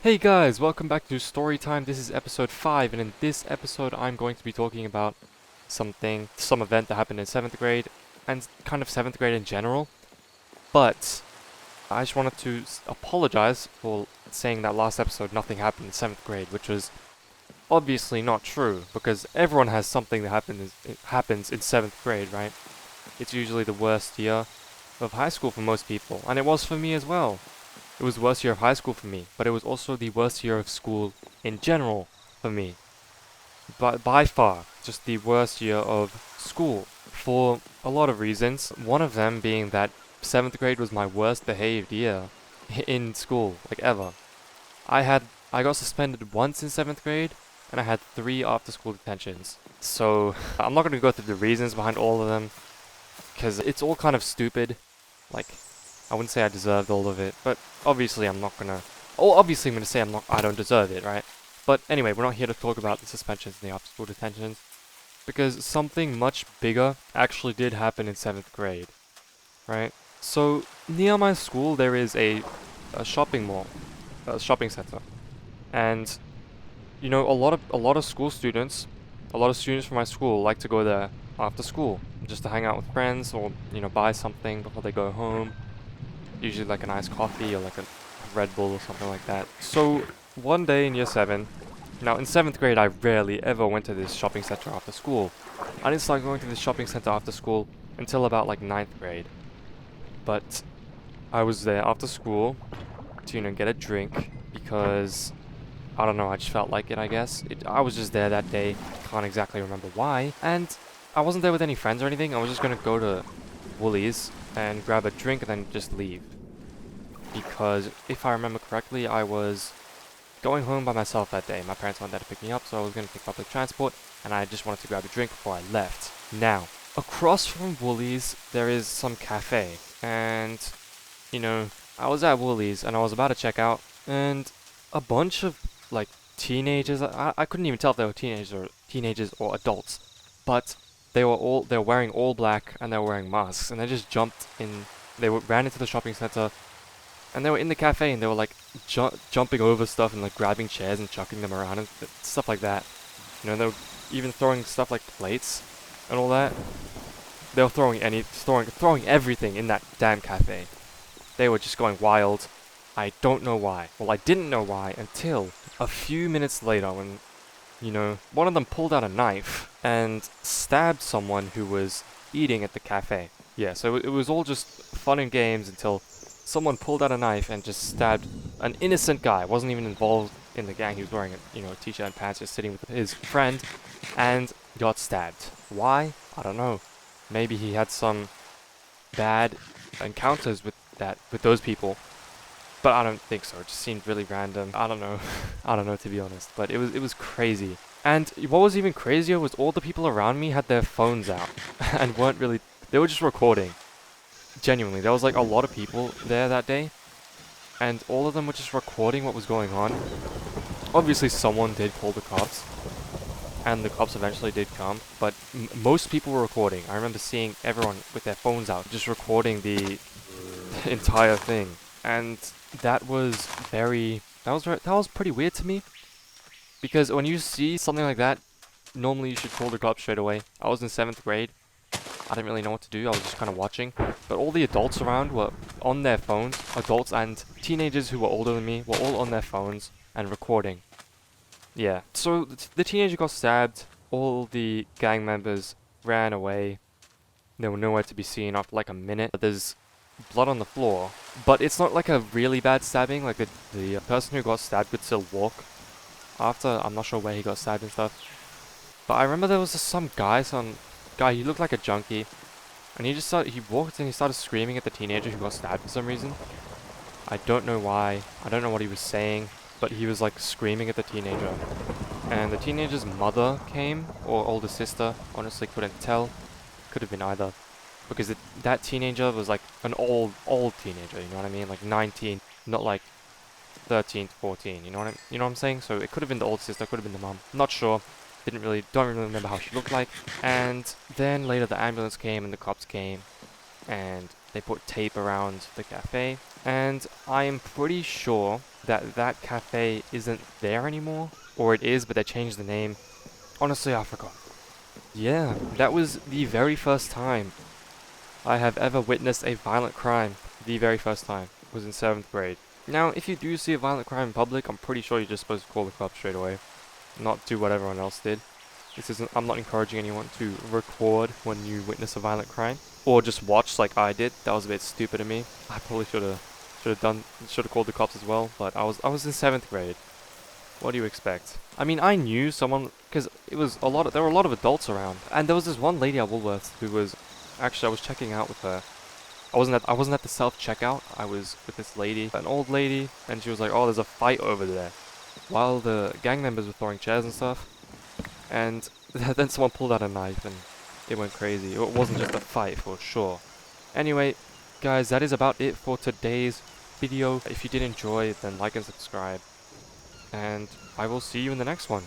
Hey guys, welcome back to Story Time. This is episode 5, and in this episode I'm going to be talking about some event that happened in 7th grade, and kind of 7th grade in general. But I just wanted to apologize for saying that last episode nothing happened in 7th grade, which was obviously not true, because everyone has something that happens in 7th grade, right? It's usually the worst year of high school for most people, and it was for me as well. It was the worst year of high school for me, but it was also the worst year of school in general for me. But by far, just the worst year of school for a lot of reasons. One of them being that 7th grade was my worst behaved year in school, like ever. I got suspended once in 7th grade, and I had 3 after school detentions. So, I'm not going to go through the reasons behind all of them, because it's all kind of stupid. Like, I wouldn't say I deserved all of it, but obviously I'm not gonna... Oh, obviously I'm gonna say I don't deserve it, right? But anyway, we're not here to talk about the suspensions and the after-school detentions, because something much bigger actually did happen in 7th grade, right? So, near my school there is a shopping mall, a shopping center, and, you know, a lot of a lot of students from my school like to go there after school, just to hang out with friends, or, you know, buy something before they go home. Usually like an iced coffee or like a Red Bull or something like that. So one day in year 7, now in 7th grade I rarely ever went to this shopping center after school. I didn't start going to this shopping center after school until about like 9th grade. But I was there after school to, you know, get a drink because, I don't know, I just felt like it, I guess. I was just there that day, can't exactly remember why. And I wasn't there with any friends or anything, I was just gonna go to Woolies and grab a drink and then just leave. Because if I remember correctly, I was going home by myself that day. My parents weren't there to pick me up, so I was going to take public transport, and I just wanted to grab a drink before I left. Now, across from Woolies, there is some cafe, and, you know, I was at Woolies, and I was about to check out, and a bunch of, like, teenagers, I couldn't even tell if they were teenagers or adults, but they were wearing all black, and they were wearing masks, and they just jumped in, ran into the shopping center, and they were in the cafe, and they were like jumping over stuff and like grabbing chairs and chucking them around and stuff like that. You know, they were even throwing stuff like plates and all that. They were throwing everything in that damn cafe. They were just going wild. I don't know why. Well, I didn't know why until a few minutes later when, you know, one of them pulled out a knife and stabbed someone who was eating at the cafe. Yeah, so it was all just fun and games until someone pulled out a knife and just stabbed an innocent guy. Wasn't even involved in the gang. He was wearing a t-shirt and pants, just sitting with his friend, and got stabbed. Why? I don't know. Maybe he had some bad encounters with those people, but I don't think so. It just seemed really random. I don't know. I don't know, to be honest, but it was crazy. And what was even crazier was all the people around me had their phones out and they were just recording. Genuinely, there was like a lot of people there that day, and all of them were just recording what was going on. Obviously someone did call the cops, and the cops eventually did come, but most people were recording. I remember seeing everyone with their phones out, just recording the entire thing, and that was pretty weird to me, because when you see something like that, normally you should call the cops straight away. I was in 7th grade, I didn't really know what to do, I was just kind of watching. But all the adults around were on their phones. Adults and teenagers who were older than me were all on their phones and recording. Yeah, so the teenager got stabbed, all the gang members ran away. They were nowhere to be seen after like a minute. There's blood on the floor, but it's not like a really bad stabbing. Like the person who got stabbed could still walk after. I'm not sure where he got stabbed and stuff. But I remember there was some guy, he looked like a junkie, and he walked and he started screaming at the teenager who got stabbed for some reason. I don't know why, I don't know what he was saying, but he was like screaming at the teenager. And the teenager's mother came, or older sister, honestly couldn't tell. Could have been either. Because that teenager was like an old teenager, you know what I mean? Like 19, not like 13 to 14, you know what I'm saying? So it could have been the old sister, could have been the mom. Not sure. Don't really remember how she looked like. And then later the ambulance came and the cops came, and they put tape around the cafe. And I am pretty sure that that cafe isn't there anymore. Or it is, but they changed the name. Honestly, I forgot. Yeah, that was the very first time I have ever witnessed a violent crime. The very first time was in 7th grade. Now, if you do see a violent crime in public, I'm pretty sure you're just supposed to call the cops straight away. Not do what everyone else did. I'm not encouraging anyone to record when you witness a violent crime. Or just watch like I did. That was a bit stupid of me. I probably should have called the cops as well, but I was in 7th grade. What do you expect? I mean, I knew someone, because there were a lot of adults around. And there was this one lady at Woolworths who was, actually I was checking out with her. I wasn't at the self-checkout, I was with this lady, an old lady, and she was like, oh, there's a fight over there. While the gang members were throwing chairs and stuff. And then someone pulled out a knife and it went crazy. It wasn't just a fight for sure. Anyway, guys, that is about it for today's video. If you did enjoy, then like and subscribe. And I will see you in the next one.